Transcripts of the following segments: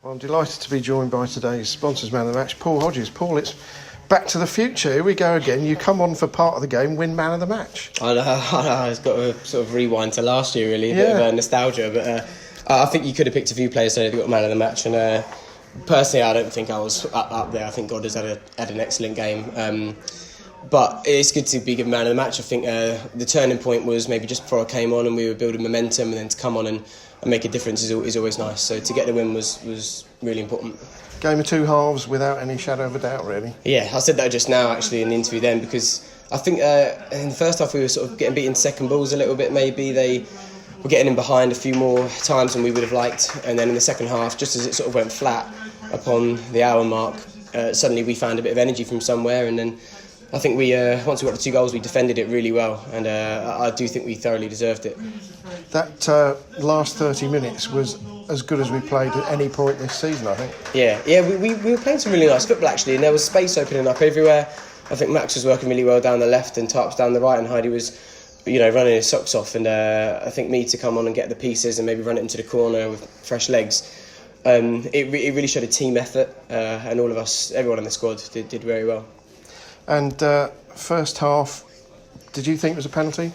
Well, I'm delighted to be joined by today's sponsors man of the match, Paul Hodges. Paul, it's back to the future. Here we go again. You come on for part of the game, win man of the match. I know. It's got to sort of rewind to last year, really. A bit of nostalgia. But I think you could have picked a few players that got man of the match. And personally, I don't think I was up there. I think Hodges had an excellent game. But it's good to be given man of the match. I think the turning point was maybe just before I came on and we were building momentum, and then to come on and make a difference is always nice. So to get the win was really important. Game of two halves without any shadow of a doubt, really. Yeah, I said that just now actually in the interview then, because I think in the first half we were sort of getting beaten second balls a little bit maybe. They were getting in behind a few more times than we would have liked, and then in the second half, just as it sort of went flat upon the hour mark, suddenly we found a bit of energy from somewhere, and then I think we once we got the 2 goals we defended it really well, and I do think we thoroughly deserved it. That last 30 minutes was as good as we played at any point this season, I think. Yeah, we were playing some really nice football actually, and there was space opening up everywhere. I think Max was working really well down the left and Tarps down the right, and Heidi was running his socks off, and I think me to come on and get the pieces and maybe run it into the corner with fresh legs, it really showed a team effort, and all of us, everyone in the squad did very well. And first half, did you think it was a penalty?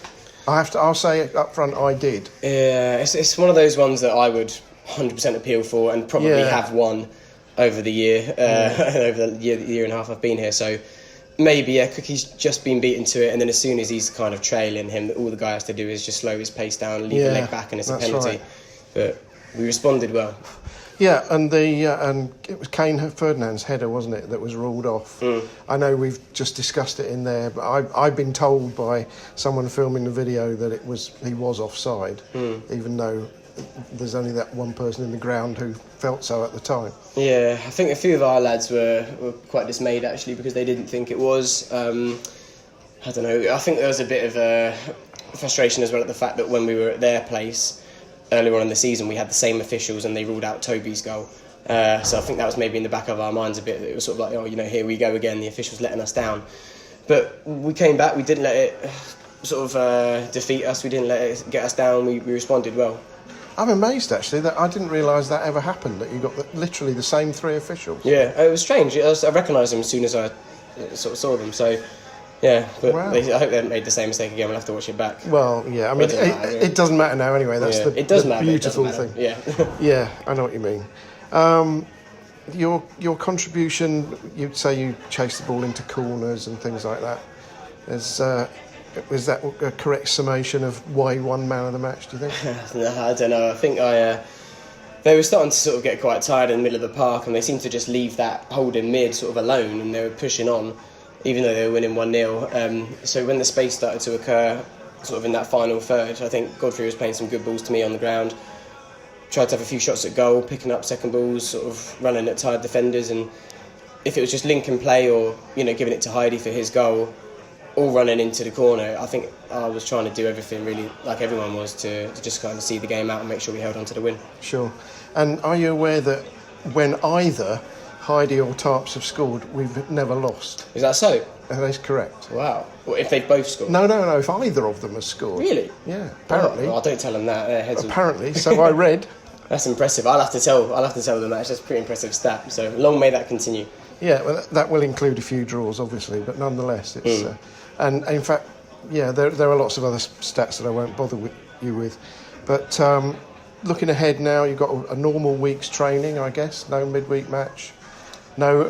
I'll say up front, I did. Yeah, it's one of those ones that I would 100% appeal for, and probably have won over the year, over the year and a half I've been here. So maybe Cookie's just been beaten to it, and then as soon as he's kind of trailing him, all the guy has to do is just slow his pace down, leave the leg back, and it's a penalty. Right. But we responded well. Yeah, and it was Kane Ferdinand's header, wasn't it, that was ruled off. I know we've just discussed it in there, but I've been told by someone filming the video that he was offside, even though there's only that one person in the ground who felt so at the time. Yeah, I think a few of our lads were quite dismayed actually, because they didn't think it was. I don't know, I think there was a bit of frustration as well at the fact that when we were at their place earlier on in the season, we had the same officials and they ruled out Toby's goal. So I think that was maybe in the back of our minds a bit. It was sort of like, here we go again, the officials letting us down. But we came back, we didn't let it sort of defeat us, we didn't let it get us down, we responded well. I'm amazed actually that I didn't realise that ever happened, that you got literally the same 3 officials. Yeah, it was strange. I recognised them as soon as I sort of saw them, so yeah, but wow. I hope they haven't made the same mistake again. We'll have to watch it back. Well, yeah, I mean, it doesn't matter now anyway. That's the beautiful thing. Yeah. Yeah, I know what you mean. Your contribution, you'd say you chased the ball into corners and things like that. Is that a correct summation of why you won man of the match, do you think? No, I don't know. I think they were starting to sort of get quite tired in the middle of the park, and they seemed to just leave that holding mid sort of alone, and they were pushing on, even though they were winning 1-0. So when the space started to occur, sort of in that final third, I think Godfrey was playing some good balls to me on the ground, tried to have a few shots at goal, picking up second balls, sort of running at tired defenders, and if it was just link and play or giving it to Heidi for his goal, all running into the corner, I think I was trying to do everything really, like everyone was, to just kind of see the game out and make sure we held on to the win. Sure. And are you aware that when either Heidi or Tarps have scored, we've never lost? Is that so? That is correct. Wow. Well, if they've both scored? No, if either of them has scored. Really? Yeah, apparently. Oh, don't tell them that. Their heads apparently, so I read. That's impressive. I'll have to tell them that. That's a pretty impressive stat. So long may that continue. Yeah, well, that will include a few draws, obviously, but nonetheless, it's... and in fact, yeah, there are lots of other stats that I won't bother you with. But looking ahead now, you've got a normal week's training, I guess. No midweek match, no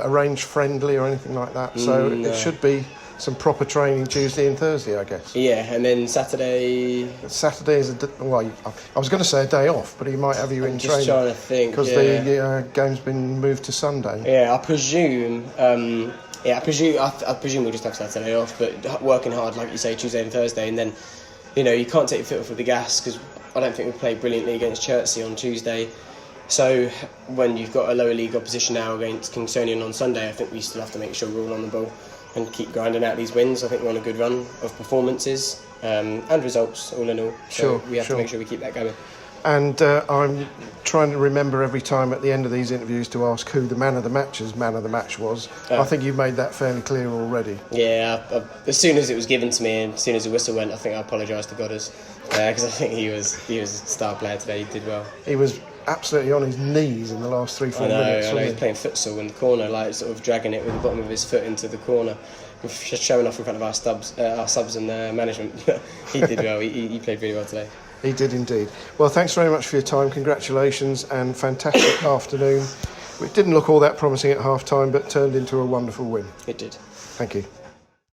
arranged friendly or anything like that. So it should be some proper training Tuesday and Thursday, I guess. Yeah, and then Saturday... Saturday is I was going to say a day off, but he might have you in training. I'm just trying to think, because the game's been moved to Sunday. Yeah, I presume... I presume we'll just have Saturday off, but working hard, like you say, Tuesday and Thursday, and then, you can't take your foot off of the gas, because I don't think we played brilliantly against Chertsey on Tuesday. So when you've got a lower league opposition now against Kingsonian on Sunday, I think we still have to make sure we're all on the ball and keep grinding out these wins. I think we're on a good run of performances and results, all in all. So we have to make sure we keep that going. And I'm trying to remember every time at the end of these interviews to ask who the man of the match was. I think you've made that fairly clear already. Yeah, as soon as it was given to me and as soon as the whistle went, I think I apologised to Hodges, because I think he was a star player today. He did well. He was absolutely on his knees in the last 3-4 I minutes. know, wasn't he's he? playing futsal in the corner, like sort of dragging it with the bottom of his foot into the corner, just showing off in front of our subs and management. He did well. He played really well today. He did indeed. Well, thanks very much for your time. Congratulations and fantastic afternoon. It didn't look all that promising at half time, but turned into a wonderful win. It did. Thank you.